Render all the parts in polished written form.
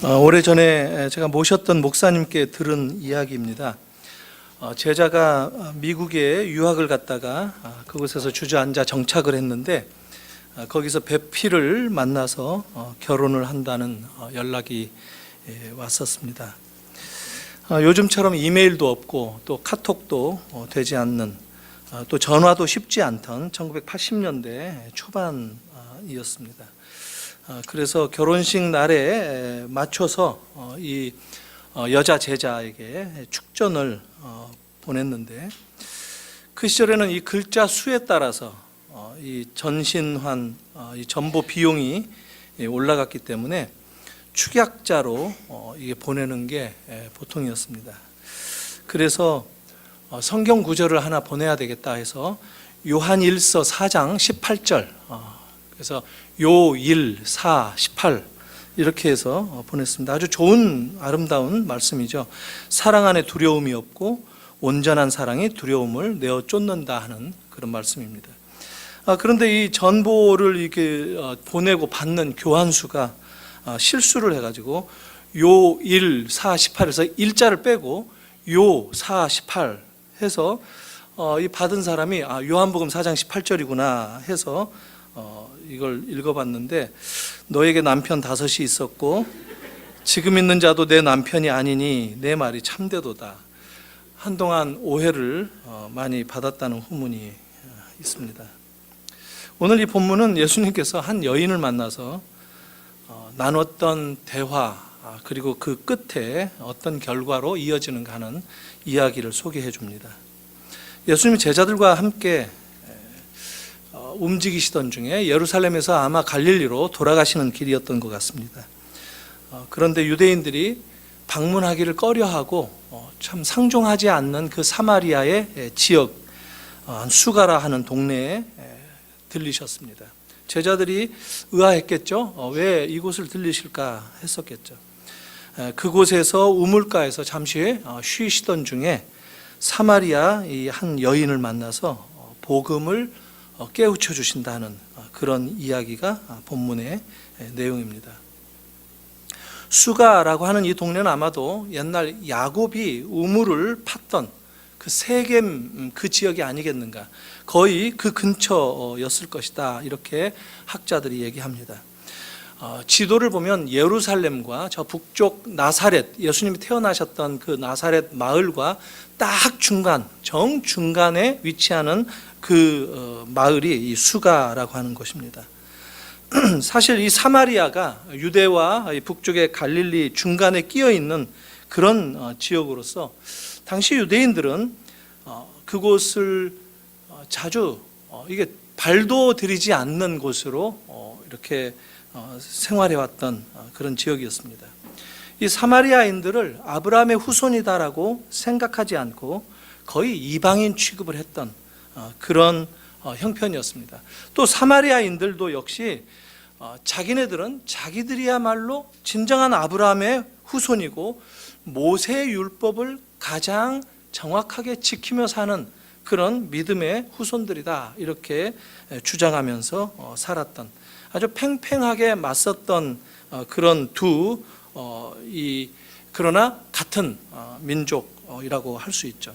오래전에 제가 모셨던 목사님께 들은 이야기입니다. 제자가 미국에 유학을 갔다가 그곳에서 주저앉아 정착을 했는데 거기서 배필을 만나서 결혼을 한다는 연락이 왔었습니다. 요즘처럼 이메일도 없고 또 카톡도 되지 않는, 또 전화도 쉽지 않던 1980년대 초반이었습니다. 그래서 결혼식 날에 맞춰서 이 여자 제자에게 축전을 보냈는데, 그 시절에는 이 글자 수에 따라서 이 전신환, 이 전보 비용이 올라갔기 때문에 축약자로 이게 보내는 게 보통이었습니다. 그래서 성경 구절을 하나 보내야 되겠다 해서 요한일서 4장 18절, 그래서 요 1, 4, 18 이렇게 해서 보냈습니다. 아주 좋은 아름다운 말씀이죠. 사랑 안에 두려움이 없고 온전한 사랑이 두려움을 내어 쫓는다 하는 그런 말씀입니다. 그런데 이 전보를 이렇게 보내고 받는 교환수가 실수를 해가지고 요 1, 4, 18에서 1자를 빼고 요 4, 18 해서 이 받은 사람이 요한복음 4장 18절이구나 해서 이걸 읽어봤는데, 너에게 남편 5이 있었고 지금 있는 자도 내 남편이 아니니 내 말이 참되도다. 한동안 오해를 많이 받았다는 후문이 있습니다. 오늘 이 본문은 예수님께서 한 여인을 만나서 나눴던 대화, 그리고 그 끝에 어떤 결과로 이어지는가 하는 이야기를 소개해 줍니다. 예수님이 제자들과 함께 움직이시던 중에 예루살렘에서 아마 갈릴리로 돌아가시는 길이었던 것 같습니다. 그런데 유대인들이 방문하기를 꺼려하고 참 상종하지 않는 그 사마리아의 지역, 수가라 하는 동네에 들리셨습니다. 제자들이 의아했겠죠. 왜 이곳을 들리실까 했었겠죠. 그곳에서 우물가에서 잠시 쉬시던 중에 사마리아 이 한 여인을 만나서 복음을 깨우쳐 주신다는 그런 이야기가 본문의 내용입니다. 수가라고 하는 이 동네는 아마도 옛날 야곱이 우물을 팠던 그 세겜 그 지역이 아니겠는가, 거의 그 근처였을 것이다, 이렇게 학자들이 얘기합니다. 지도를 보면 예루살렘과 저 북쪽 나사렛, 예수님이 태어나셨던 그 나사렛 마을과 딱 중간, 정중간에 위치하는 그 마을이 이 수가라고 하는 곳입니다. 사실 이 사마리아가 유대와 북쪽의 갈릴리 중간에 끼어 있는 그런 지역으로서 당시 유대인들은 그곳을 자주 이게 발도 들이지 않는 곳으로 이렇게 생활해왔던 그런 지역이었습니다. 이 사마리아인들을 아브라함의 후손이다라고 생각하지 않고 거의 이방인 취급을 했던 그런 형편이었습니다. 또 사마리아인들도 역시 자기네들은 자기들이야말로 진정한 아브라함의 후손이고 모세의 율법을 가장 정확하게 지키며 사는 그런 믿음의 후손들이다, 이렇게 주장하면서 살았던, 아주 팽팽하게 맞섰던 그런 그러나 같은 민족이라고 할 수 있죠.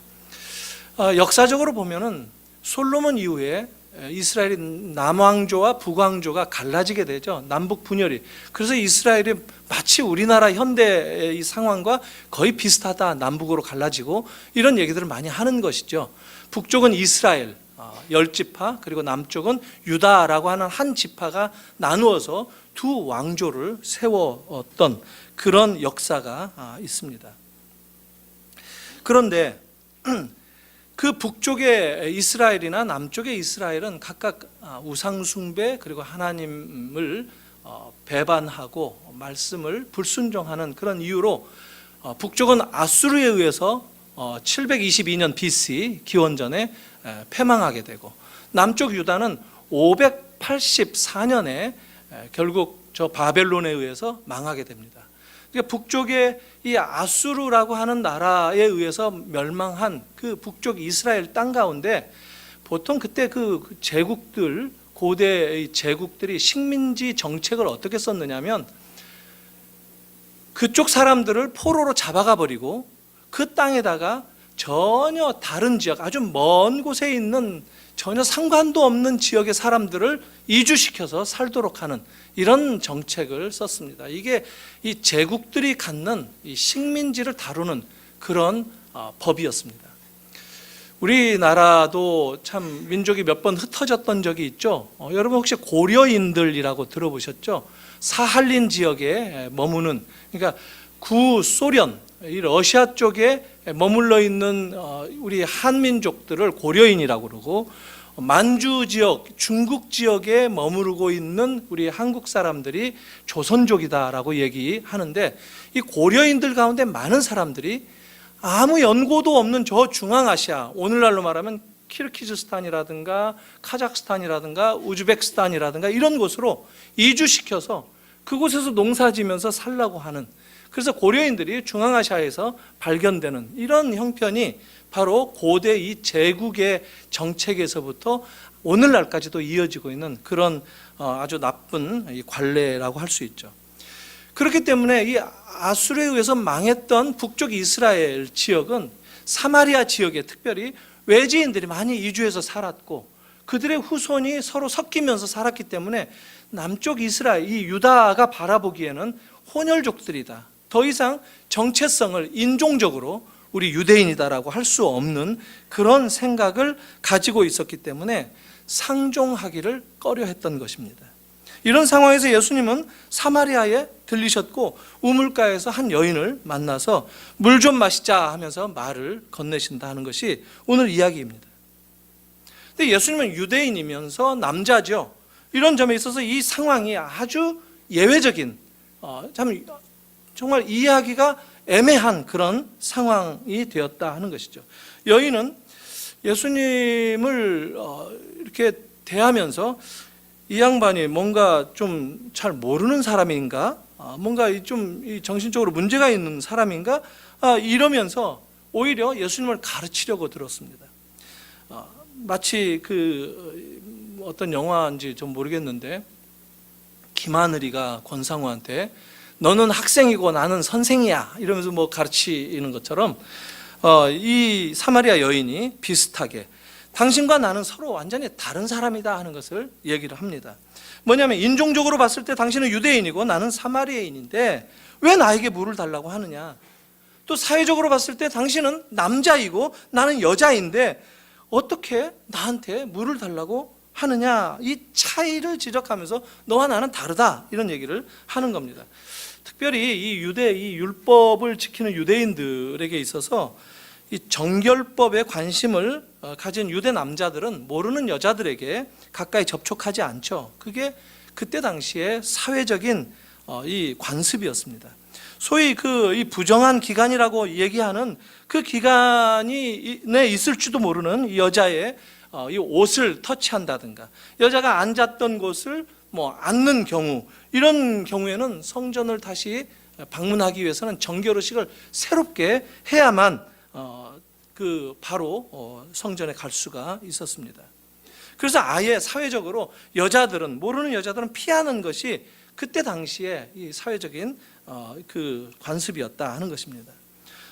역사적으로 보면은 솔로몬 이후에 이스라엘이 남왕조와 북왕조가 갈라지게 되죠. 남북 분열이. 그래서 이스라엘이 마치 우리나라 현대의 이 상황과 거의 비슷하다, 남북으로 갈라지고, 이런 얘기들을 많이 하는 것이죠. 북쪽은 이스라엘 10지파, 그리고 남쪽은 유다라고 하는 한 지파가 나누어서 두 왕조를 세웠던 그런 역사가 있습니다. 그런데 그 북쪽의 이스라엘이나 남쪽의 이스라엘은 각각 우상숭배, 그리고 하나님을 배반하고 말씀을 불순종하는 그런 이유로 북쪽은 아수르에 의해서 722년 BC 기원전에 패망하게 되고, 남쪽 유다는 584년에 결국 저 바벨론에 의해서 망하게 됩니다. 그러니까 북쪽의 이 아수르라고 하는 나라에 의해서 멸망한 그 북쪽 이스라엘 땅 가운데 보통 그때 그 제국들, 고대의 제국들이 식민지 정책을 어떻게 썼느냐면 그쪽 사람들을 포로로 잡아가 버리고 그 땅에다가 전혀 다른 지역, 아주 먼 곳에 있는 전혀 상관도 없는 지역의 사람들을 이주시켜서 살도록 하는 이런 정책을 썼습니다. 이게 이 제국들이 갖는 이 식민지를 다루는 그런 법이었습니다. 우리나라도 참 민족이 몇 번 흩어졌던 적이 있죠. 여러분 혹시 고려인들이라고 들어보셨죠? 사할린 지역에 머무는, 그러니까 구소련, 이 러시아 쪽에 머물러 있는 우리 한민족들을 고려인이라고 그러고, 만주 지역, 중국 지역에 머무르고 있는 우리 한국 사람들이 조선족이다라고 얘기하는데, 이 고려인들 가운데 많은 사람들이 아무 연고도 없는 저 중앙아시아, 오늘날로 말하면 키르기즈스탄이라든가 카자흐스탄이라든가 우즈베키스탄이라든가 이런 곳으로 이주시켜서 그곳에서 농사지면서 살라고 하는, 그래서 고려인들이 중앙아시아에서 발견되는 이런 형편이 바로 고대 이 제국의 정책에서부터 오늘날까지도 이어지고 있는 그런 아주 나쁜 관례라고 할 수 있죠. 그렇기 때문에 이 아수르에 의해서 망했던 북쪽 이스라엘 지역은 사마리아 지역에 특별히 외지인들이 많이 이주해서 살았고, 그들의 후손이 서로 섞이면서 살았기 때문에 남쪽 이스라엘, 이 유다가 바라보기에는 혼혈족들이다, 더 이상 정체성을 인종적으로 우리 유대인이다라고 할 수 없는 그런 생각을 가지고 있었기 때문에 상종하기를 꺼려했던 것입니다. 이런 상황에서 예수님은 사마리아에 들리셨고 우물가에서 한 여인을 만나서 물 좀 마시자 하면서 말을 건네신다 하는 것이 오늘 이야기입니다. 근데 예수님은 유대인이면서 남자죠. 이런 점에 있어서 이 상황이 아주 예외적인, 정말 이해하기가 애매한 그런 상황이 되었다 하는 것이죠. 여인은 예수님을 이렇게 대하면서 이 양반이 뭔가 좀 잘 모르는 사람인가, 뭔가 좀 정신적으로 문제가 있는 사람인가, 이러면서 오히려 예수님을 가르치려고 들었습니다. 마치 어떤 영화인지 좀 모르겠는데 김하늘이가 권상우한테 너는 학생이고 나는 선생이야 이러면서 뭐 가르치는 것처럼 이 사마리아 여인이 비슷하게 당신과 나는 서로 완전히 다른 사람이다 하는 것을 얘기를 합니다. 뭐냐면 인종적으로 봤을 때 당신은 유대인이고 나는 사마리아인인데 왜 나에게 물을 달라고 하느냐. 또 사회적으로 봤을 때 당신은 남자이고 나는 여자인데 어떻게 나한테 물을 달라고 하느냐. 이 차이를 지적하면서 너와 나는 다르다 이런 얘기를 하는 겁니다. 특별히 이 율법을 지키는 유대인들에게 있어서 이 정결법에 관심을 가진 유대 남자들은 모르는 여자들에게 가까이 접촉하지 않죠. 그게 그때 당시에 사회적인 이 관습이었습니다. 소위 이 부정한 기간이라고 얘기하는 그 기간이 있을지도 모르는 이 여자의 이 옷을 터치한다든가, 여자가 앉았던 곳을 앉는 경우, 이런 경우에는 성전을 다시 방문하기 위해서는 정결의식을 새롭게 해야만 바로 성전에 갈 수가 있었습니다. 그래서 아예 사회적으로 모르는 여자들은 피하는 것이 그때 당시에 이 사회적인 관습이었다 하는 것입니다.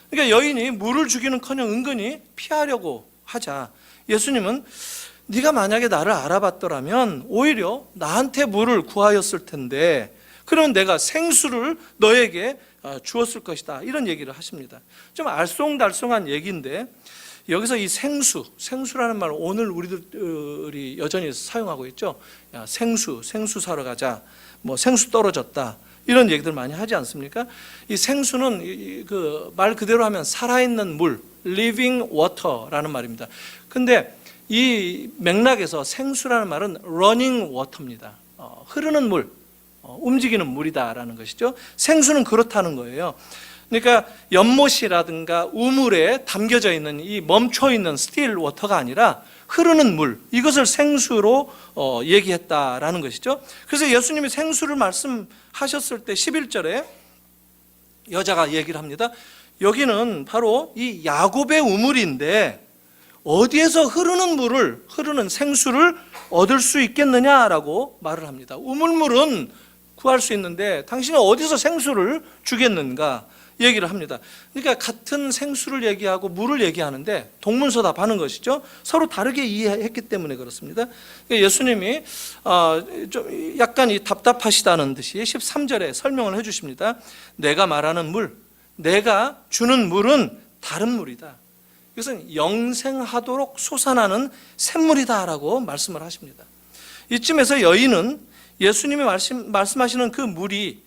그러니까 여인이 물을 주기는커녕 은근히 피하려고 하자 예수님은 네가 만약에 나를 알아봤더라면 오히려 나한테 물을 구하였을 텐데 그러면 내가 생수를 너에게 주었을 것이다 이런 얘기를 하십니다. 좀 알쏭달쏭한 얘기인데 여기서 이 생수라는 말을 오늘 우리들이 여전히 사용하고 있죠. 야, 생수 사러 가자, 생수 떨어졌다 이런 얘기들 많이 하지 않습니까? 이 생수는 말 그대로 하면 살아있는 물, living water라는 말입니다. 근데 이 맥락에서 생수라는 말은 running water입니다. 흐르는 물, 움직이는 물이다라는 것이죠. 생수는 그렇다는 거예요. 그러니까 연못이라든가 우물에 담겨져 있는 이 멈춰 있는 스틸 워터가 아니라 흐르는 물, 이것을 생수로 얘기했다라는 것이죠. 그래서 예수님이 생수를 말씀하셨을 때 11절에 여자가 얘기를 합니다. 여기는 바로 이 야곱의 우물인데 어디에서 흐르는 생수를 얻을 수 있겠느냐라고 말을 합니다. 우물물은 구할 수 있는데 당신은 어디서 생수를 주겠는가 얘기를 합니다. 그러니까 같은 생수를 얘기하고 물을 얘기하는데 동문서답하는 것이죠. 서로 다르게 이해했기 때문에 그렇습니다. 예수님이 좀 약간 답답하시다는 듯이 13절에 설명을 해주십니다. 내가 말하는 물, 내가 주는 물은 다른 물이다. 이것은 영생하도록 솟아나는 샘물이다라고 말씀을 하십니다. 이쯤에서 여인은 예수님이 말씀하시는 그 물이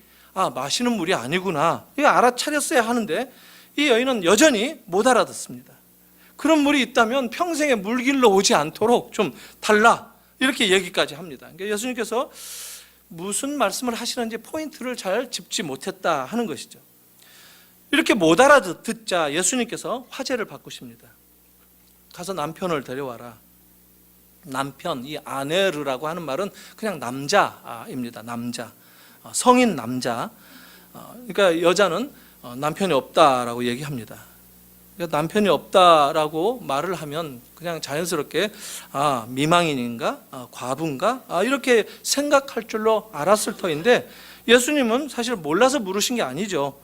마시는 물이 아니구나, 이거 알아차렸어야 하는데 이 여인은 여전히 못 알아듣습니다. 그런 물이 있다면 평생에 물길로 오지 않도록 좀 달라, 이렇게 얘기까지 합니다. 그러니까 예수님께서 무슨 말씀을 하시는지 포인트를 잘 짚지 못했다 하는 것이죠. 이렇게 못 알아듣자 예수님께서 화제를 바꾸십니다. 가서 남편을 데려와라. 남편, 이 아네르라고 하는 말은 그냥 남자입니다. 남자, 성인 남자. 그러니까 여자는 남편이 없다라고 얘기합니다. 그러니까 남편이 없다라고 말을 하면 그냥 자연스럽게 미망인인가, 과부인가, 이렇게 생각할 줄로 알았을 터인데 예수님은 사실 몰라서 물으신 게 아니죠.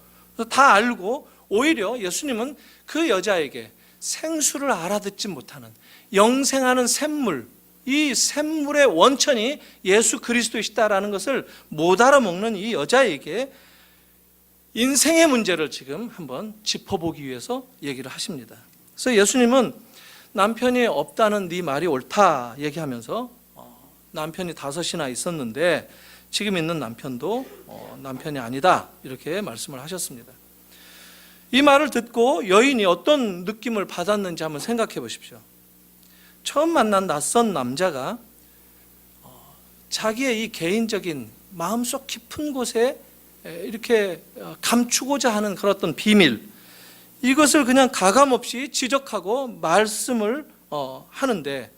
다 알고 오히려 예수님은 그 여자에게 생수를 알아듣지 못하는 영생하는 샘물, 이 샘물의 원천이 예수 그리스도이시다라는 것을 못 알아먹는 이 여자에게 인생의 문제를 지금 한번 짚어보기 위해서 얘기를 하십니다. 그래서 예수님은 남편이 없다는 네 말이 옳다 얘기하면서 남편이 5이나 있었는데 지금 있는 남편도 남편이 아니다, 이렇게 말씀을 하셨습니다. 이 말을 듣고 여인이 어떤 느낌을 받았는지 한번 생각해 보십시오. 처음 만난 낯선 남자가 자기의 이 개인적인 마음속 깊은 곳에 이렇게 감추고자 하는 그런 어떤 비밀, 이것을 그냥 가감없이 지적하고 말씀을 하는데,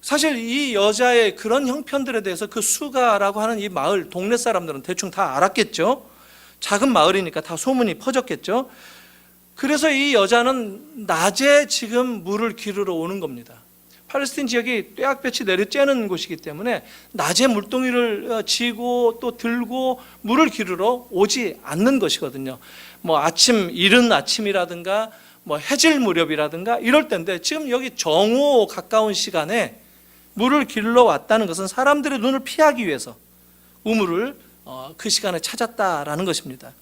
사실 이 여자의 그런 형편들에 대해서 그 수가라고 하는 이 마을 동네 사람들은 대충 다 알았겠죠. 작은 마을이니까 다 소문이 퍼졌겠죠. 그래서 이 여자는 낮에 지금 물을 기르러 오는 겁니다. 팔레스틴 지역이 떼약볕이 내려쬐는 곳이기 때문에 낮에 물동이를 지고 또 들고 물을 기르러 오지 않는 것이거든요. 뭐 이른 아침이라든가 뭐 해질 무렵이라든가 이럴 때인데, 지금 여기 정오 가까운 시간에 물을 길러 왔다는 것은 사람들의 눈을 피하기 위해서 우물을 그 시간에 찾았다라는 것입니다.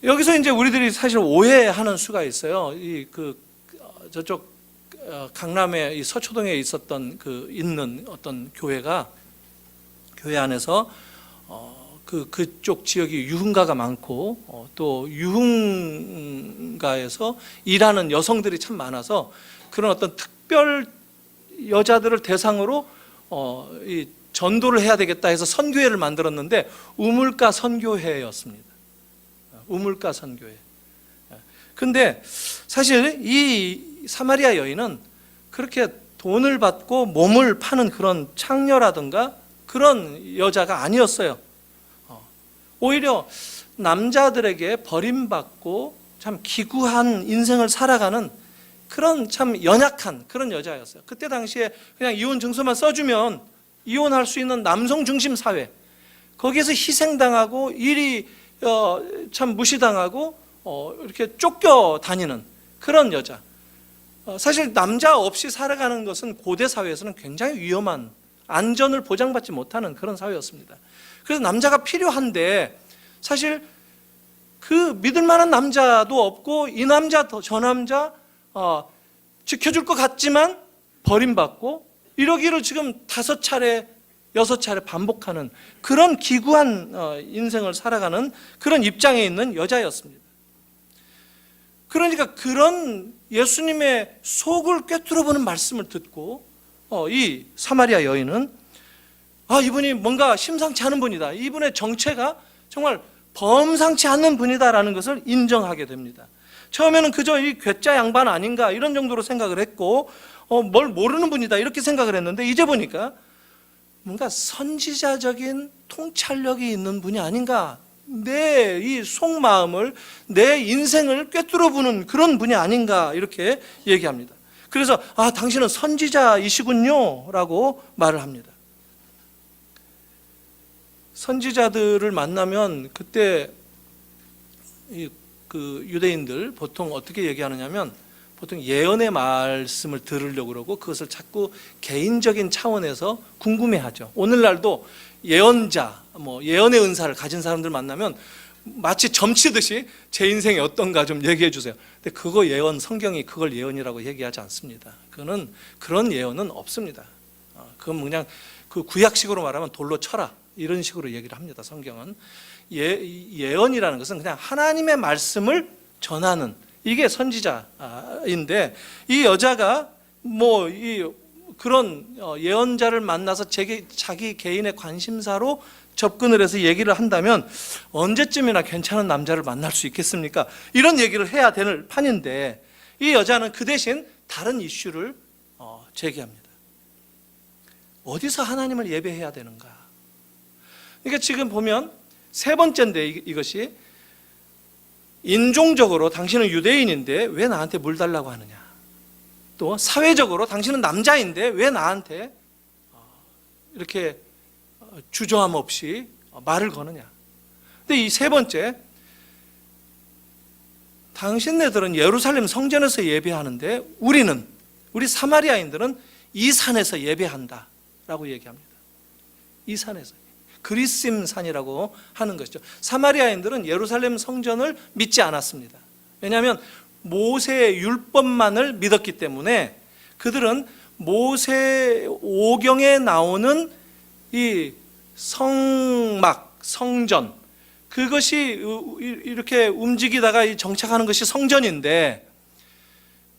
여기서 이제 우리들이 사실 오해하는 수가 있어요. 저쪽 강남의 이 서초동에 있었던 있는 어떤 교회 안에서 그쪽 지역이 유흥가가 많고 또 유흥가에서 일하는 여성들이 참 많아서 그런 어떤 특별 여자들을 대상으로 이 전도를 해야 되겠다 해서 선교회를 만들었는데 우물가 선교회였습니다. 우물가 선교회. 근데 사실 이 사마리아 여인은 그렇게 돈을 받고 몸을 파는 그런 창녀라든가 그런 여자가 아니었어요. 오히려 남자들에게 버림받고 참 기구한 인생을 살아가는 그런 참 연약한 그런 여자였어요. 그때 당시에 그냥 이혼 증서만 써주면 이혼할 수 있는 남성 중심 사회, 거기에서 희생당하고 일이 참 무시당하고 이렇게 쫓겨다니는 그런 여자. 사실 남자 없이 살아가는 것은 고대 사회에서는 굉장히 위험한, 안전을 보장받지 못하는 그런 사회였습니다. 그래서 남자가 필요한데 사실 그 믿을 만한 남자도 없고 이 남자 저 남자 지켜줄 것 같지만 버림받고 이러기를 지금 5차례 6차례 반복하는 그런 기구한 인생을 살아가는 그런 입장에 있는 여자였습니다. 그러니까 그런 예수님의 속을 꿰뚫어보는 말씀을 듣고 이 사마리아 여인은 이분이 뭔가 심상치 않은 분이다, 이분의 정체가 정말 범상치 않는 분이다라는 것을 인정하게 됩니다. 처음에는 그저 이 괴짜 양반 아닌가 이런 정도로 생각을 했고 뭘 모르는 분이다 이렇게 생각을 했는데, 이제 보니까 뭔가 선지자적인 통찰력이 있는 분이 아닌가, 내 이 속마음을, 내 인생을 꿰뚫어보는 그런 분이 아닌가 이렇게 얘기합니다. 그래서 당신은 선지자이시군요 라고 말을 합니다. 선지자들을 만나면 그때 그 유대인들 보통 어떻게 얘기하느냐면 보통 예언의 말씀을 들으려고 그러고 그것을 자꾸 개인적인 차원에서 궁금해하죠. 오늘날도 예언자, 예언의 은사를 가진 사람들 만나면 마치 점치듯이 제 인생이 어떤가 좀 얘기해 주세요. 근데 그거 예언, 성경이 그걸 예언이라고 얘기하지 않습니다. 그런 예언은 없습니다. 그건 그냥 그 구약식으로 말하면 돌로 쳐라 이런 식으로 얘기를 합니다. 성경은 예언이라는 것은 그냥 하나님의 말씀을 전하는, 이게 선지자인데, 이 여자가 그런 예언자를 만나서 자기 개인의 관심사로 접근을 해서 얘기를 한다면 언제쯤이나 괜찮은 남자를 만날 수 있겠습니까? 이런 얘기를 해야 되는 판인데, 이 여자는 그 대신 다른 이슈를 제기합니다. 어디서 하나님을 예배해야 되는가? 그러니까 지금 보면 세 번째인데, 이것이 인종적으로 당신은 유대인인데 왜 나한테 물 달라고 하느냐, 또 사회적으로 당신은 남자인데 왜 나한테 이렇게 주저함 없이 말을 거느냐. 근데 이 세 번째, 당신네들은 예루살렘 성전에서 예배하는데 우리 사마리아인들은 이 산에서 예배한다 라고 얘기합니다. 이 산에서, 그리심 산이라고 하는 것이죠. 사마리아인들은 예루살렘 성전을 믿지 않았습니다. 왜냐하면 모세의 율법만을 믿었기 때문에 그들은 모세 오경에 나오는 이 성막, 성전, 그것이 이렇게 움직이다가 정착하는 것이 성전인데,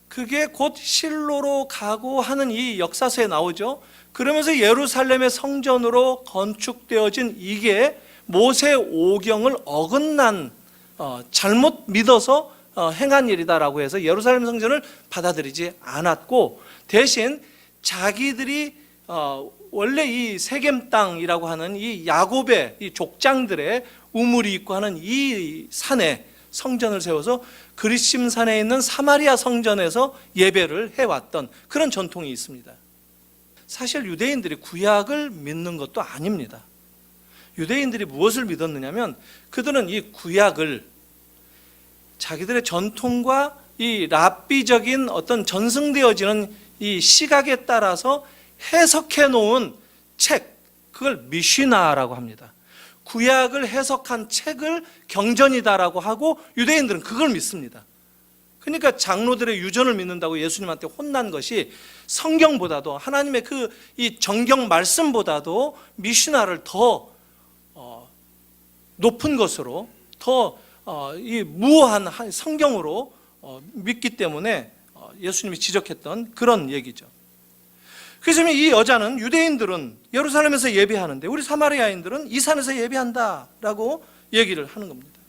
그게 곧 실로로 가고 하는 이 역사서에 나오죠. 그러면서 예루살렘의 성전으로 건축되어진 이게 모세 오경을 어긋난, 잘못 믿어서 행한 일이다라고 해서 예루살렘 성전을 받아들이지 않았고, 대신 자기들이 원래 이 세겜 땅이라고 하는 이 야곱의 이 족장들의 우물이 있고 하는 이 산에 성전을 세워서 그리심 산에 있는 사마리아 성전에서 예배를 해왔던 그런 전통이 있습니다. 사실 유대인들이 구약을 믿는 것도 아닙니다. 유대인들이 무엇을 믿었느냐면, 그들은 이 구약을 자기들의 전통과 이 랍비적인 어떤 전승되어지는 이 시각에 따라서 해석해 놓은 책, 그걸 미시나라고 합니다. 구약을 해석한 책을 경전이다라고 하고 유대인들은 그걸 믿습니다. 그러니까 장로들의 유전을 믿는다고 예수님한테 혼난 것이 성경보다도, 하나님의 이 정경 말씀보다도 미시나를 더 높은 것으로, 더 이 무한 성경으로 믿기 때문에 예수님이 지적했던 그런 얘기죠. 그래서 이 여자는, 유대인들은 예루살렘에서 예배하는데 우리 사마리아인들은 이 산에서 예배한다라고 얘기를 하는 겁니다.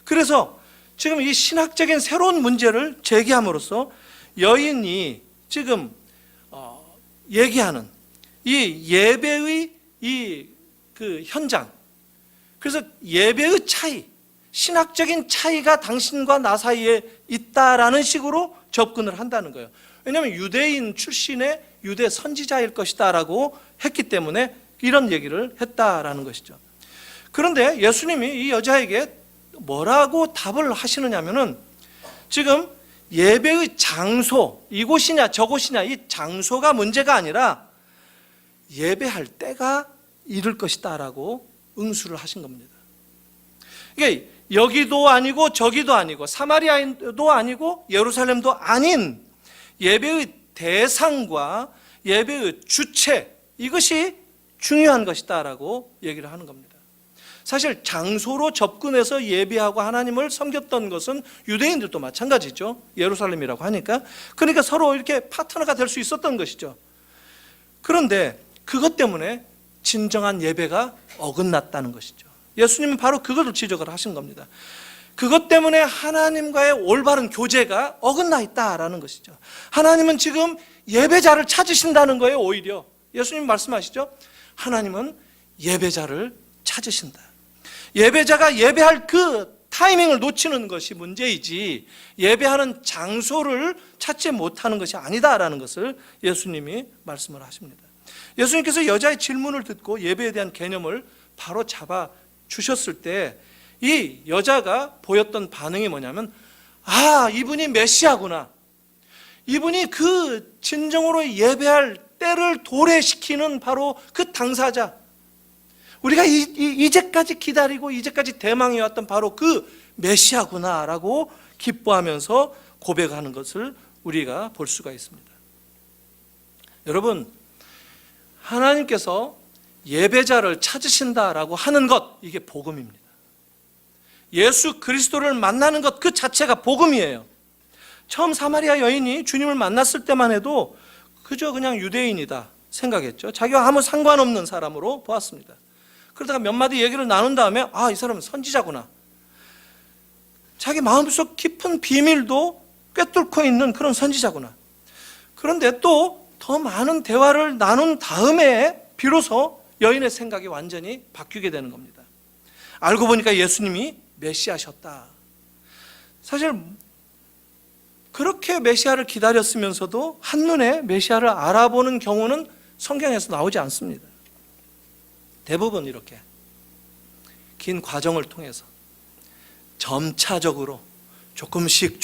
그래서 지금 이 신학적인 새로운 문제를 제기함으로써 여인이 지금 얘기하는 이 예배의 그 현장, 그래서 예배의 차이, 신학적인 차이가 당신과 나 사이에 있다라는 식으로 접근을 한다는 거예요. 왜냐하면 유대인 출신의 유대 선지자일 것이다 라고 했기 때문에 이런 얘기를 했다라는 것이죠. 그런데 예수님이 이 여자에게 뭐라고 답을 하시느냐면은, 지금 예배의 장소, 이곳이냐 저곳이냐 이 장소가 문제가 아니라 예배할 때가 이를 것이다 라고 응수를 하신 겁니다. 이게 여기도 아니고 저기도 아니고 사마리아도 아니고 예루살렘도 아닌 예배의 대상과 예배의 주체, 이것이 중요한 것이다 라고 얘기를 하는 겁니다. 사실 장소로 접근해서 예배하고 하나님을 섬겼던 것은 유대인들도 마찬가지죠. 예루살렘이라고 하니까. 그러니까 서로 이렇게 파트너가 될 수 있었던 것이죠. 그런데 그것 때문에 진정한 예배가 어긋났다는 것이죠. 예수님은 바로 그것을 지적을 하신 겁니다. 그것 때문에 하나님과의 올바른 교제가 어긋나 있다라는 것이죠. 하나님은 지금 예배자를 찾으신다는 거예요. 오히려 예수님 말씀하시죠. 하나님은 예배자를 찾으신다. 예배자가 예배할 그 타이밍을 놓치는 것이 문제이지 예배하는 장소를 찾지 못하는 것이 아니다라는 것을 예수님이 말씀을 하십니다. 예수님께서 여자의 질문을 듣고 예배에 대한 개념을 바로 잡아 주셨을 때 이 여자가 보였던 반응이 뭐냐면, 아, 이분이 메시아구나. 이분이 그 진정으로 예배할 때를 도래시키는 바로 그 당사자, 우리가 이제까지 기다리고 이제까지 대망해왔던 바로 그 메시아구나라고 기뻐하면서 고백하는 것을 우리가 볼 수가 있습니다. 여러분, 하나님께서 예배자를 찾으신다라고 하는 것, 이게 복음입니다. 예수 그리스도를 만나는 것 그 자체가 복음이에요. 처음 사마리아 여인이 주님을 만났을 때만 해도 그저 그냥 유대인이다 생각했죠. 자기와 아무 상관없는 사람으로 보았습니다. 그러다가 몇 마디 얘기를 나눈 다음에, 아, 이 사람은 선지자구나. 자기 마음속 깊은 비밀도 꿰뚫고 있는 그런 선지자구나. 그런데 또 더 많은 대화를 나눈 다음에 비로소 여인의 생각이 완전히 바뀌게 되는 겁니다. 알고 보니까 예수님이 메시아셨다. 사실 그렇게 메시아를 기다렸으면서도 한눈에 메시아를 알아보는 경우는 성경에서 나오지 않습니다. 대부분 이렇게 긴 과정을 통해서 점차적으로 조금씩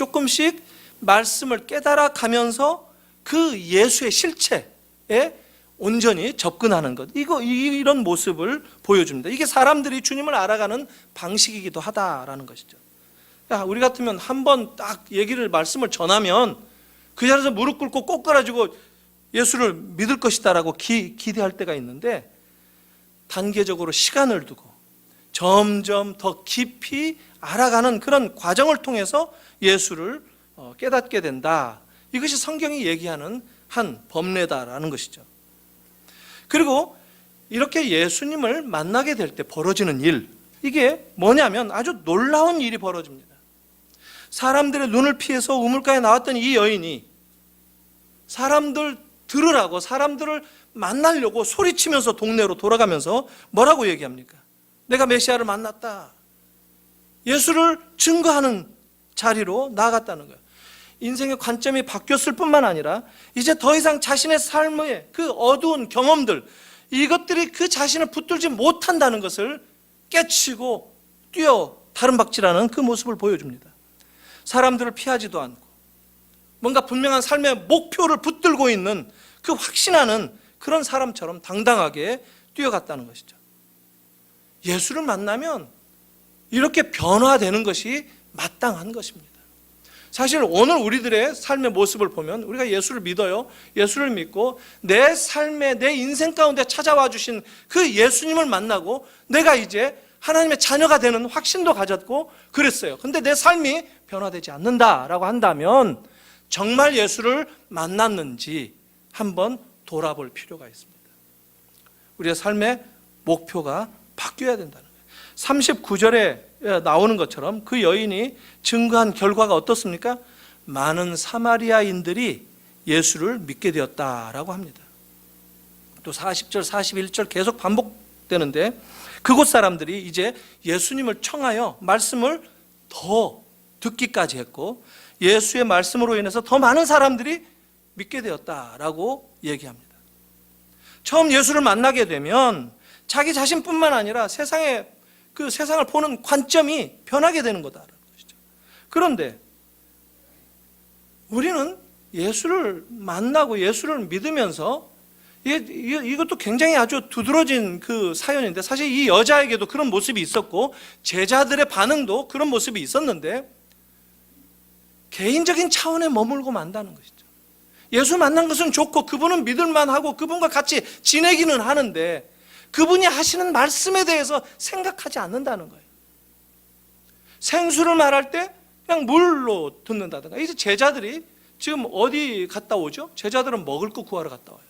말씀을 깨달아 가면서 그 예수의 실체에 온전히 접근하는 것, 이런 모습을 보여줍니다. 이게 사람들이 주님을 알아가는 방식이기도 하다라는 것이죠. 우리 같으면 한번 딱 말씀을 전하면 그 자리에서 무릎 꿇고 꼭 깔아주고 예수를 믿을 것이다라고 기대할 때가 있는데, 단계적으로 시간을 두고 점점 더 깊이 알아가는 그런 과정을 통해서 예수를 깨닫게 된다. 이것이 성경이 얘기하는 한 법례다라는 것이죠. 그리고 이렇게 예수님을 만나게 될 때 벌어지는 일, 이게 뭐냐면 아주 놀라운 일이 벌어집니다. 사람들의 눈을 피해서 우물가에 나왔던 이 여인이 사람들 들으라고, 사람들을 만나려고 소리치면서 동네로 돌아가면서 뭐라고 얘기합니까? 내가 메시아를 만났다. 예수를 증거하는 자리로 나아갔다는 거예요. 인생의 관점이 바뀌었을 뿐만 아니라 이제 더 이상 자신의 삶의 그 어두운 경험들, 이것들이 그 자신을 붙들지 못한다는 것을 깨치고 뛰어 다른 박질하는 그 모습을 보여줍니다. 사람들을 피하지도 않고 뭔가 분명한 삶의 목표를 붙들고 있는 그 확신하는 그런 사람처럼 당당하게 뛰어갔다는 것이죠. 예수를 만나면 이렇게 변화되는 것이 마땅한 것입니다. 사실 오늘 우리들의 삶의 모습을 보면 우리가 예수를 믿어요. 예수를 믿고 내 삶에, 내 인생 가운데 찾아와 주신 그 예수님을 만나고 내가 이제 하나님의 자녀가 되는 확신도 가졌고 그랬어요. 근데 내 삶이 변화되지 않는다라고 한다면 정말 예수를 만났는지 한번 돌아볼 필요가 있습니다. 우리의 삶의 목표가 바뀌어야 된다는 거예요. 39절에 나오는 것처럼 그 여인이 증거한 결과가 어떻습니까? 많은 사마리아인들이 예수를 믿게 되었다라고 합니다. 또 40절, 41절 계속 반복되는데 그곳 사람들이 이제 예수님을 청하여 말씀을 더 듣기까지 했고 예수의 말씀으로 인해서 더 많은 사람들이 믿게 되었다라고 얘기합니다. 처음 예수를 만나게 되면 자기 자신뿐만 아니라 세상을 보는 관점이 변하게 되는 거다라는 것이죠. 그런데 우리는 예수를 만나고 예수를 믿으면서 이것도 굉장히 아주 두드러진 그 사연인데 사실 이 여자에게도 그런 모습이 있었고 제자들의 반응도 그런 모습이 있었는데 개인적인 차원에 머물고 만다는 것이죠. 예수 만난 것은 좋고 그분은 믿을만하고 그분과 같이 지내기는 하는데 그분이 하시는 말씀에 대해서 생각하지 않는다는 거예요. 생수를 말할 때 그냥 물로 듣는다든가. 이제 제자들이 지금 어디 갔다 오죠? 제자들은 먹을 거 구하러 갔다 와요.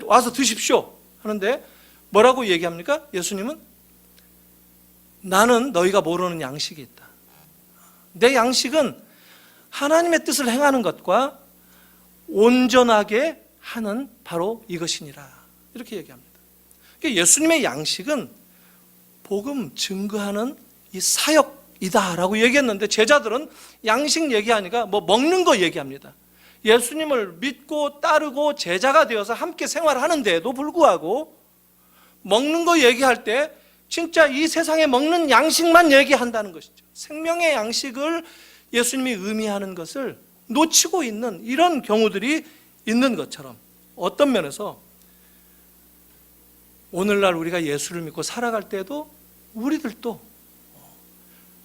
와서 드십시오 하는데 뭐라고 얘기합니까? 예수님은 나는 너희가 모르는 양식이 있다. 내 양식은 하나님의 뜻을 행하는 것과 온전하게 하는 바로 이것이니라. 이렇게 얘기합니다. 예수님의 양식은 복음 증거하는 이 사역이다라고 얘기했는데 제자들은 양식 얘기하니까 먹는 거 얘기합니다. 예수님을 믿고 따르고 제자가 되어서 함께 생활하는데도 불구하고 먹는 거 얘기할 때 진짜 이 세상에 먹는 양식만 얘기한다는 것이죠. 생명의 양식을 예수님이 의미하는 것을 놓치고 있는 이런 경우들이 있는 것처럼, 어떤 면에서 오늘날 우리가 예수를 믿고 살아갈 때도 우리들도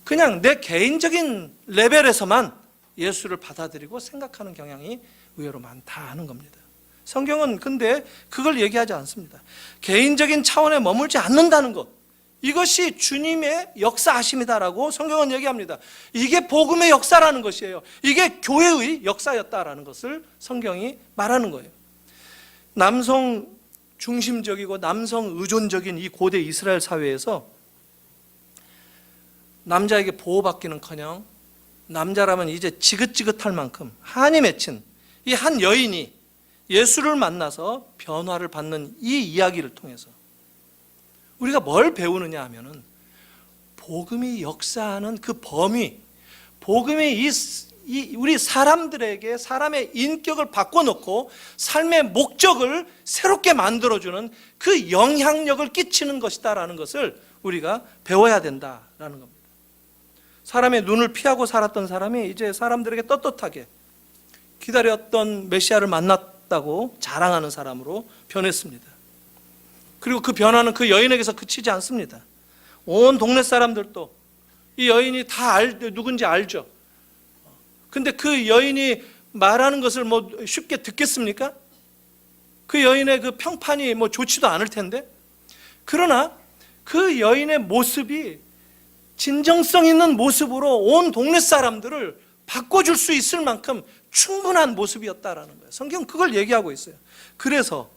그냥 내 개인적인 레벨에서만 예수를 받아들이고 생각하는 경향이 의외로 많다 하는 겁니다. 성경은 근데 그걸 얘기하지 않습니다. 개인적인 차원에 머물지 않는다는 것, 이것이 주님의 역사하심이다라고 성경은 얘기합니다. 이게 복음의 역사라는 것이에요. 이게 교회의 역사였다라는 것을 성경이 말하는 거예요. 남성 중심적이고 남성 의존적인 이 고대 이스라엘 사회에서 남자에게 보호받기는커녕 남자라면 이제 지긋지긋할 만큼 한이 맺힌 이 한 여인이 예수를 만나서 변화를 받는 이 이야기를 통해서 우리가 뭘 배우느냐 하면은, 복음이 역사하는 그 범위, 복음이 우리 사람들에게 사람의 인격을 바꿔놓고 삶의 목적을 새롭게 만들어주는 그 영향력을 끼치는 것이다라는 것을 우리가 배워야 된다라는 겁니다. 사람의 눈을 피하고 살았던 사람이 이제 사람들에게 떳떳하게 기다렸던 메시아를 만났다고 자랑하는 사람으로 변했습니다. 그리고 그 변화는 그 여인에게서 그치지 않습니다. 온 동네 사람들도 이 여인이 다 누군지 알죠. 근데 그 여인이 말하는 것을 뭐 쉽게 듣겠습니까? 그 여인의 그 평판이 뭐 좋지도 않을 텐데, 그러나 그 여인의 모습이 진정성 있는 모습으로 온 동네 사람들을 바꿔줄 수 있을 만큼 충분한 모습이었다라는 거예요. 성경은 그걸 얘기하고 있어요. 그래서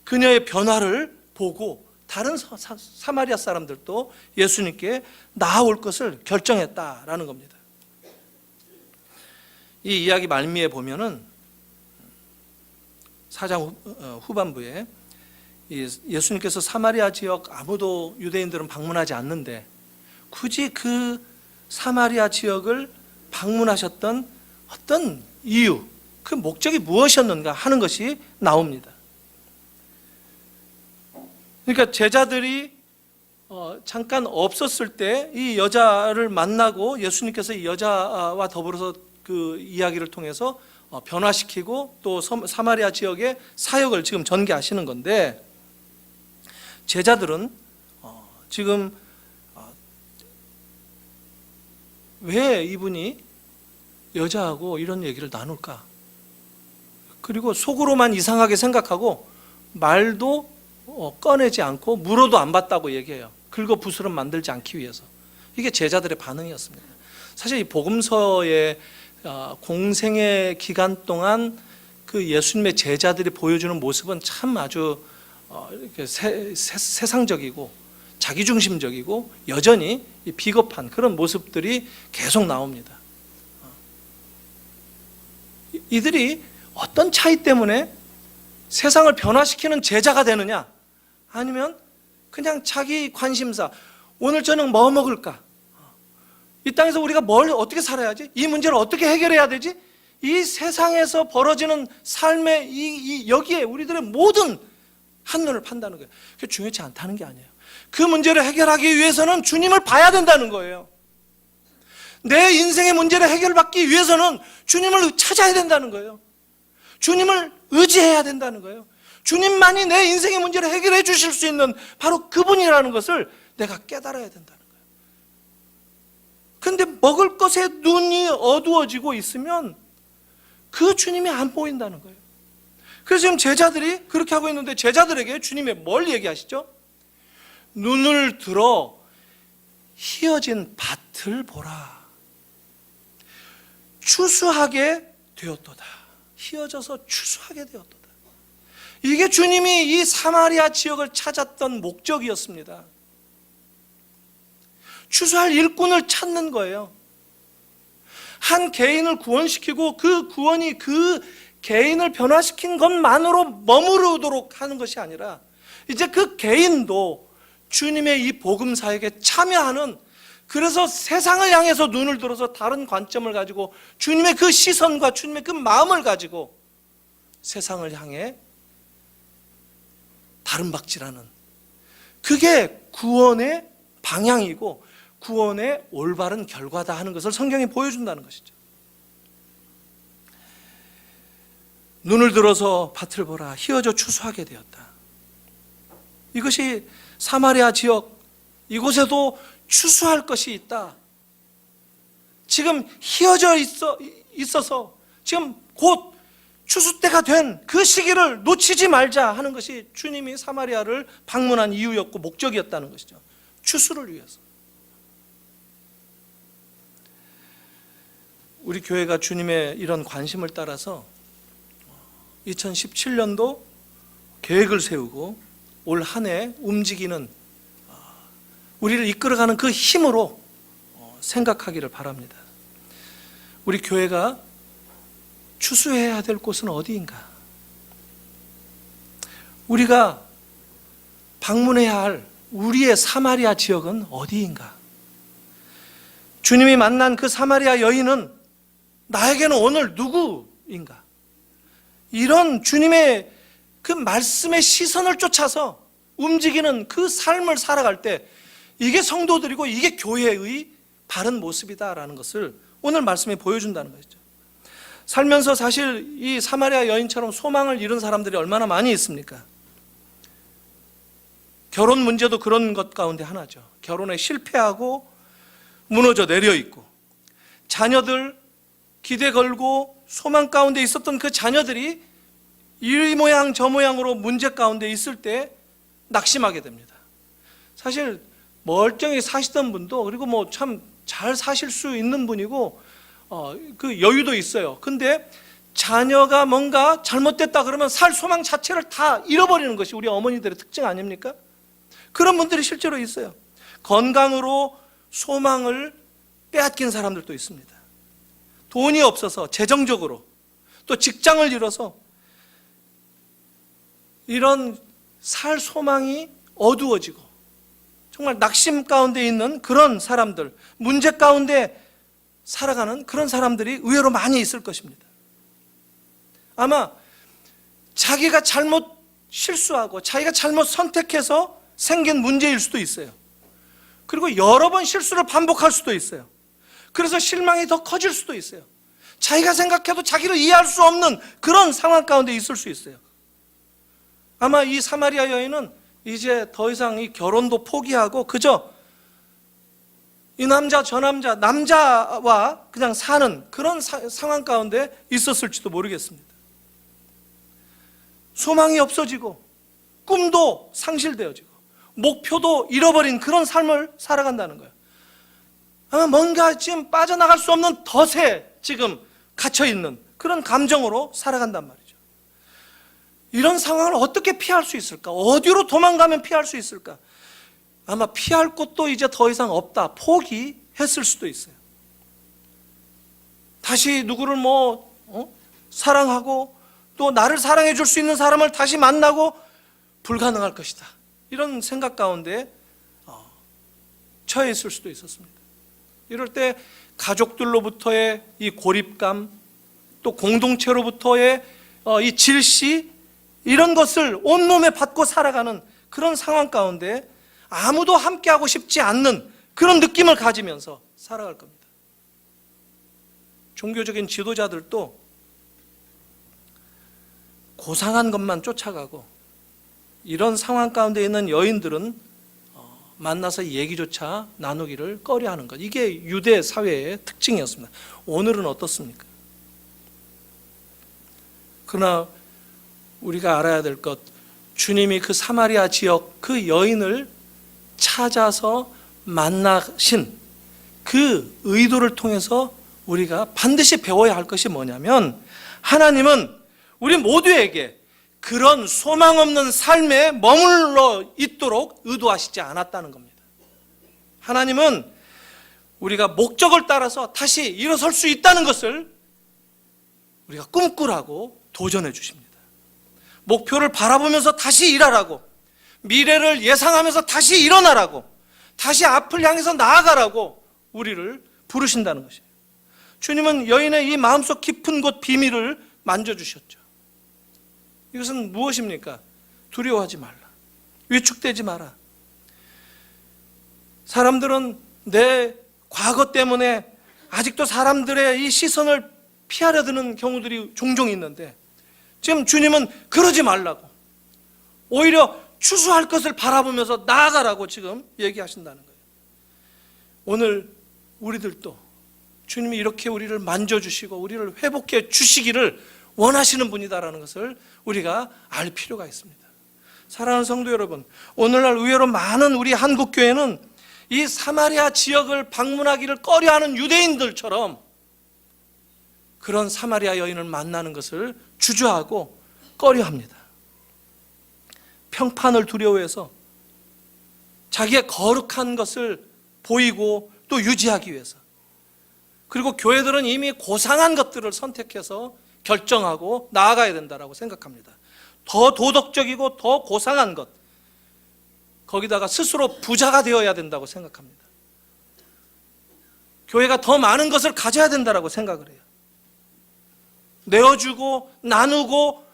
그녀의 변화를 보고 다른 사마리아 사람들도 예수님께 나아올 것을 결정했다라는 겁니다. 이 이야기 말미에 보면은 4장 후반부에 예수님께서 사마리아 지역 아무도 유대인들은 방문하지 않는데 굳이 그 사마리아 지역을 방문하셨던 어떤 이유, 그 목적이 무엇이었는가 하는 것이 나옵니다. 그러니까 제자들이 잠깐 없었을 때 이 여자를 만나고 예수님께서 이 여자와 더불어서 그 이야기를 통해서 변화시키고 또 사마리아 지역의 사역을 지금 전개하시는 건데, 제자들은 지금 왜 이분이 여자하고 이런 얘기를 나눌까? 그리고 속으로만 이상하게 생각하고 말도 꺼내지 않고 물어도 안 받다고 얘기해요. 긁어부스럼 만들지 않기 위해서. 이게 제자들의 반응이었습니다. 사실 이 복음서의 공생의 기간 동안 그 예수님의 제자들이 보여주는 모습은 참 아주 세상적이고 자기중심적이고 여전히 비겁한 그런 모습들이 계속 나옵니다. 이들이 어떤 차이 때문에 세상을 변화시키는 제자가 되느냐, 아니면 그냥 자기 관심사, 오늘 저녁 뭐 먹을까? 이 땅에서 우리가 뭘 어떻게 살아야지? 이 문제를 어떻게 해결해야 되지? 이 세상에서 벌어지는 삶의 여기에 우리들의 모든 한눈을 판다는 거예요. 그게 중요치 않다는 게 아니에요. 그 문제를 해결하기 위해서는 주님을 봐야 된다는 거예요. 내 인생의 문제를 해결받기 위해서는 주님을 찾아야 된다는 거예요. 주님을 의지해야 된다는 거예요. 주님만이 내 인생의 문제를 해결해 주실 수 있는 바로 그분이라는 것을 내가 깨달아야 된다는 거예요. 근데 먹을 것에 눈이 어두워지고 있으면 그 주님이 안 보인다는 거예요. 그래서 지금 제자들이 그렇게 하고 있는데, 제자들에게 주님이 뭘 얘기하시죠? 눈을 들어 휘어진 밭을 보라. 추수하게 되었도다. 휘어져서 추수하게 되었도다. 이게 주님이 이 사마리아 지역을 찾았던 목적이었습니다. 추수할 일꾼을 찾는 거예요. 한 개인을 구원시키고 그 구원이 그 개인을 변화시킨 것만으로 머무르도록 하는 것이 아니라, 이제 그 개인도 주님의 이 복음 사역에 참여하는, 그래서 세상을 향해서 눈을 들어서 다른 관점을 가지고 주님의 그 시선과 주님의 그 마음을 가지고 세상을 향해 다른 박질하는, 그게 구원의 방향이고 구원의 올바른 결과다 하는 것을 성경이 보여준다는 것이죠. 눈을 들어서 밭을 보라, 희어져 추수하게 되었다. 이것이 사마리아 지역, 이곳에도 추수할 것이 있다. 지금 희어져 있어서 지금 곧 추수 때가 된 그 시기를 놓치지 말자 하는 것이 주님이 사마리아를 방문한 이유였고 목적이었다는 것이죠. 추수를 위해서. 우리 교회가 주님의 이런 관심을 따라서 2017년도 계획을 세우고 올 한 해 움직이는, 우리를 이끌어가는 그 힘으로 생각하기를 바랍니다. 우리 교회가 추수해야 될 곳은 어디인가? 우리가 방문해야 할 우리의 사마리아 지역은 어디인가? 주님이 만난 그 사마리아 여인은 나에게는 오늘 누구인가? 이런 주님의 그 말씀의 시선을 쫓아서 움직이는 그 삶을 살아갈 때 이게 성도들이고 이게 교회의 바른 모습이다라는 것을 오늘 말씀이 보여준다는 것이죠. 살면서 사실 이 사마리아 여인처럼 소망을 잃은 사람들이 얼마나 많이 있습니까? 결혼 문제도 그런 것 가운데 하나죠. 결혼에 실패하고 무너져 내려 있고, 자녀들 기대 걸고 소망 가운데 있었던 그 자녀들이 이 모양 저 모양으로 문제 가운데 있을 때 낙심하게 됩니다. 사실 멀쩡히 사시던 분도, 그리고 뭐 참 잘 사실 수 있는 분이고 그 여유도 있어요. 근데 자녀가 뭔가 잘못됐다 그러면 살 소망 자체를 다 잃어버리는 것이 우리 어머니들의 특징 아닙니까? 그런 분들이 실제로 있어요. 건강으로 소망을 빼앗긴 사람들도 있습니다. 돈이 없어서, 재정적으로, 또 직장을 잃어서 이런 살 소망이 어두워지고 정말 낙심 가운데 있는 그런 사람들, 문제 가운데 살아가는 그런 사람들이 의외로 많이 있을 것입니다. 아마 자기가 잘못 실수하고 자기가 잘못 선택해서 생긴 문제일 수도 있어요. 그리고 여러 번 실수를 반복할 수도 있어요. 그래서 실망이 더 커질 수도 있어요. 자기가 생각해도 자기를 이해할 수 없는 그런 상황 가운데 있을 수 있어요. 아마 이 사마리아 여인은 이제 더 이상 이 결혼도 포기하고 그저 이 남자 저 남자, 남자와 그냥 사는 그런 상황 가운데 있었을지도 모르겠습니다. 소망이 없어지고 꿈도 상실되어지고 목표도 잃어버린 그런 삶을 살아간다는 거예요. 아마 뭔가 지금 빠져나갈 수 없는 덫에 지금 갇혀있는 그런 감정으로 살아간단 말이죠. 이런 상황을 어떻게 피할 수 있을까? 어디로 도망가면 피할 수 있을까? 아마 피할 곳도 이제 더 이상 없다, 포기했을 수도 있어요. 다시 누구를 사랑하고 또 나를 사랑해 줄 수 있는 사람을 다시 만나고 불가능할 것이다, 이런 생각 가운데 처해 있을 수도 있었습니다. 이럴 때 가족들로부터의 이 고립감, 또 공동체로부터의 이 질시, 이런 것을 온몸에 받고 살아가는 그런 상황 가운데 아무도 함께하고 싶지 않는 그런 느낌을 가지면서 살아갈 겁니다. 종교적인 지도자들도 고상한 것만 쫓아가고 이런 상황 가운데 있는 여인들은 만나서 얘기조차 나누기를 꺼려하는 것, 이게 유대 사회의 특징이었습니다. 오늘은 어떻습니까? 그러나 우리가 알아야 될 것, 주님이 그 사마리아 지역 그 여인을 찾아서 만나신 그 의도를 통해서 우리가 반드시 배워야 할 것이 뭐냐면, 하나님은 우리 모두에게 그런 소망 없는 삶에 머물러 있도록 의도하시지 않았다는 겁니다. 하나님은 우리가 목적을 따라서 다시 일어설 수 있다는 것을 우리가 꿈꾸라고 도전해 주십니다. 목표를 바라보면서 다시 일하라고, 미래를 예상하면서 다시 일어나라고, 다시 앞을 향해서 나아가라고 우리를 부르신다는 것이에요. 주님은 여인의 이 마음속 깊은 곳 비밀을 만져주셨죠. 이것은 무엇입니까? 두려워하지 말라, 위축되지 마라, 사람들은 내 과거 때문에 아직도 사람들의 이 시선을 피하려 드는 경우들이 종종 있는데, 지금 주님은 그러지 말라고, 오히려 추수할 것을 바라보면서 나아가라고 지금 얘기하신다는 거예요. 오늘 우리들도 주님이 이렇게 우리를 만져주시고 우리를 회복해 주시기를 원하시는 분이다라는 것을 우리가 알 필요가 있습니다. 사랑하는 성도 여러분, 오늘날 의외로 많은 우리 한국교회는 이 사마리아 지역을 방문하기를 꺼려하는 유대인들처럼 그런 사마리아 여인을 만나는 것을 주저하고 꺼려합니다. 평판을 두려워해서 자기의 거룩한 것을 보이고 또 유지하기 위해서, 그리고 교회들은 이미 고상한 것들을 선택해서 결정하고 나아가야 된다고 생각합니다. 더 도덕적이고 더 고상한 것, 거기다가 스스로 부자가 되어야 된다고 생각합니다. 교회가 더 많은 것을 가져야 된다고 생각을 해요. 내어주고 나누고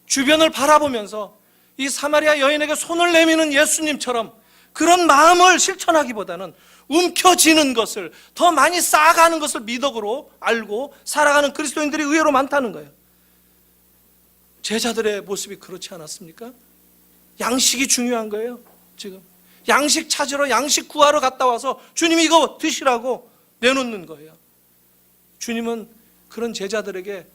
주변을 바라보면서 이 사마리아 여인에게 손을 내미는 예수님처럼 그런 마음을 실천하기보다는 움켜쥐는 것을, 더 많이 쌓아가는 것을 미덕으로 알고 살아가는 그리스도인들이 의외로 많다는 거예요. 제자들의 모습이 그렇지 않았습니까? 양식이 중요한 거예요. 지금 양식 찾으러, 양식 구하러 갔다 와서 주님이 이거 드시라고 내놓는 거예요. 주님은 그런 제자들에게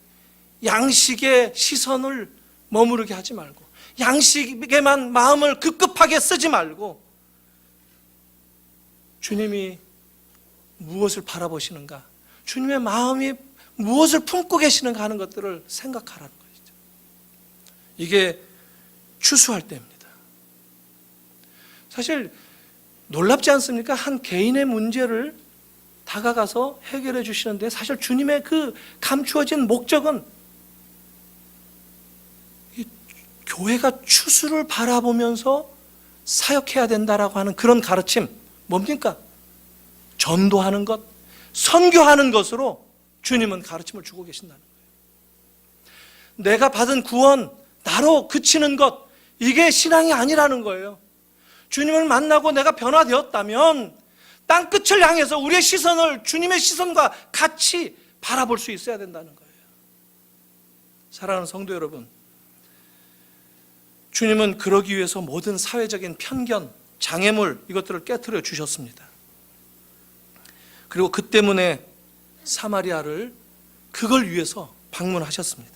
양식의 시선을 머무르게 하지 말고, 양식에만 마음을 급급하게 쓰지 말고, 주님이 무엇을 바라보시는가, 주님의 마음이 무엇을 품고 계시는가 하는 것들을 생각하라는 것이죠. 이게 추수할 때입니다. 사실 놀랍지 않습니까? 한 개인의 문제를 다가가서 해결해 주시는데, 사실 주님의 그 감추어진 목적은 이 교회가 추수를 바라보면서 사역해야 된다라고 하는 그런 가르침, 뭡니까? 전도하는 것, 선교하는 것으로 주님은 가르침을 주고 계신다는 거예요. 내가 받은 구원, 나로 그치는 것, 이게 신앙이 아니라는 거예요. 주님을 만나고 내가 변화되었다면 땅끝을 향해서 우리의 시선을 주님의 시선과 같이 바라볼 수 있어야 된다는 거예요. 사랑하는 성도 여러분, 주님은 그러기 위해서 모든 사회적인 편견, 장애물, 이것들을 깨트려 주셨습니다. 그리고 그 때문에 사마리아를 그걸 위해서 방문하셨습니다.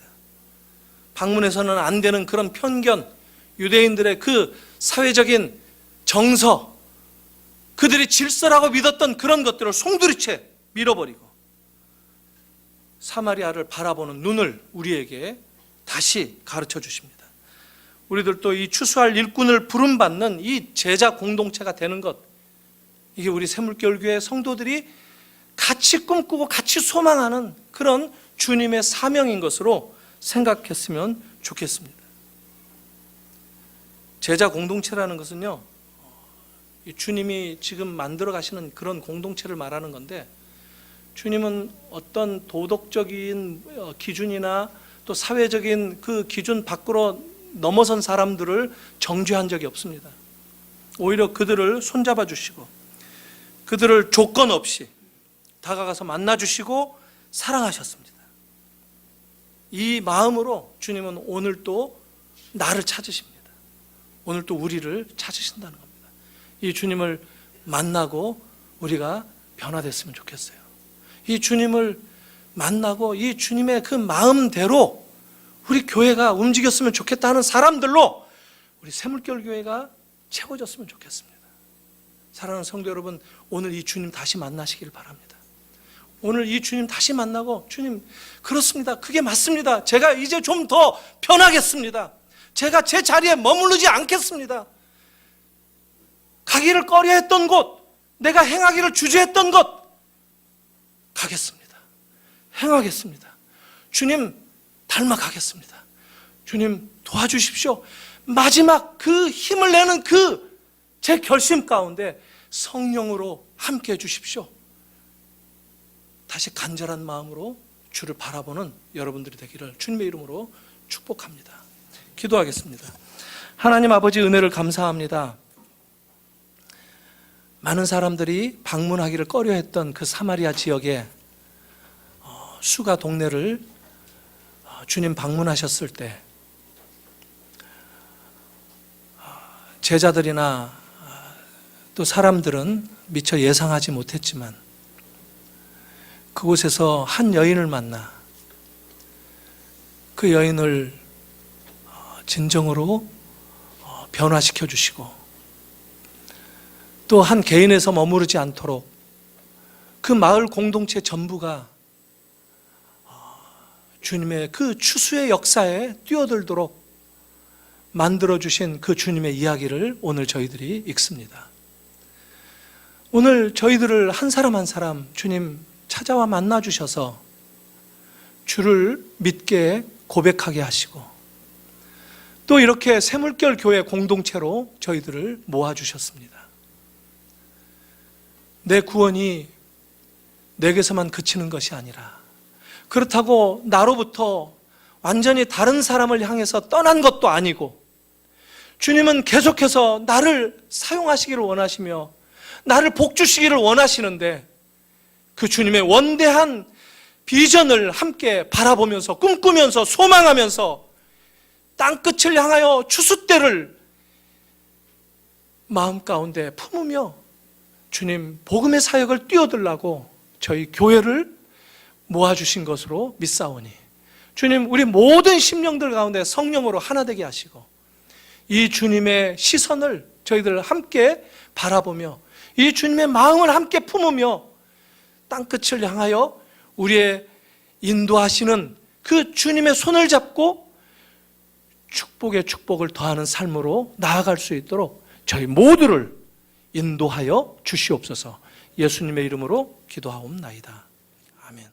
방문해서는 안 되는 그런 편견, 유대인들의 그 사회적인 정서, 그들이 질서라고 믿었던 그런 것들을 송두리째 밀어버리고 사마리아를 바라보는 눈을 우리에게 다시 가르쳐 주십니다. 우리들도 이 추수할 일꾼을 부름받는 이 제자 공동체가 되는 것, 이게 우리 샘물교회 성도들이 같이 꿈꾸고 같이 소망하는 그런 주님의 사명인 것으로 생각했으면 좋겠습니다. 제자 공동체라는 것은요, 주님이 지금 만들어 가시는 그런 공동체를 말하는 건데, 주님은 어떤 도덕적인 기준이나 또 사회적인 그 기준 밖으로 넘어선 사람들을 정죄한 적이 없습니다. 오히려 그들을 손잡아 주시고 그들을 조건 없이 다가가서 만나 주시고 사랑하셨습니다. 이 마음으로 주님은 오늘 또 나를 찾으십니다. 오늘 또 우리를 찾으신다는 겁니다. 이 주님을 만나고 우리가 변화됐으면 좋겠어요. 이 주님을 만나고 이 주님의 그 마음대로 우리 교회가 움직였으면 좋겠다 하는 사람들로 우리 샘물교회 교회가 채워졌으면 좋겠습니다. 사랑하는 성도 여러분, 오늘 이 주님 다시 만나시길 바랍니다. 오늘 이 주님 다시 만나고, 주님, 그렇습니다, 그게 맞습니다, 제가 이제 좀 더 변하겠습니다, 제가 제 자리에 머무르지 않겠습니다, 가기를 꺼려했던 곳, 내가 행하기를 주저했던 것 가겠습니다, 행하겠습니다, 주님 닮아가겠습니다, 주님 도와주십시오. 마지막 그 힘을 내는 그 제 결심 가운데 성령으로 함께 해주십시오. 다시 간절한 마음으로 주를 바라보는 여러분들이 되기를 주님의 이름으로 축복합니다. 기도하겠습니다. 하나님 아버지, 은혜를 감사합니다. 많은 사람들이 방문하기를 꺼려했던 그 사마리아 지역에 수가 동네를 주님 방문하셨을 때 제자들이나 또 사람들은 미처 예상하지 못했지만 그곳에서 한 여인을 만나 그 여인을 진정으로 변화시켜 주시고 또 한 개인에서 머무르지 않도록 그 마을 공동체 전부가 주님의 그 추수의 역사에 뛰어들도록 만들어주신 그 주님의 이야기를 오늘 저희들이 읽습니다. 오늘 저희들을 한 사람 한 사람 주님 찾아와 만나주셔서 주를 믿게 고백하게 하시고 또 이렇게 새물결 교회 공동체로 저희들을 모아주셨습니다. 내 구원이 내게서만 그치는 것이 아니라 그렇다고 나로부터 완전히 다른 사람을 향해서 떠난 것도 아니고 주님은 계속해서 나를 사용하시기를 원하시며 나를 복주시기를 원하시는데 그 주님의 원대한 비전을 함께 바라보면서 꿈꾸면서 소망하면서 땅끝을 향하여 추수때를 마음 가운데 품으며 주님 복음의 사역을 뛰어들라고 저희 교회를 모아주신 것으로 믿사오니 주님 우리 모든 심령들 가운데 성령으로 하나 되게 하시고 이 주님의 시선을 저희들 함께 바라보며 이 주님의 마음을 함께 품으며 땅끝을 향하여 우리의 인도하시는 그 주님의 손을 잡고 축복에 축복을 더하는 삶으로 나아갈 수 있도록 저희 모두를 인도하여 주시옵소서. 예수님의 이름으로 기도하옵나이다. 아멘.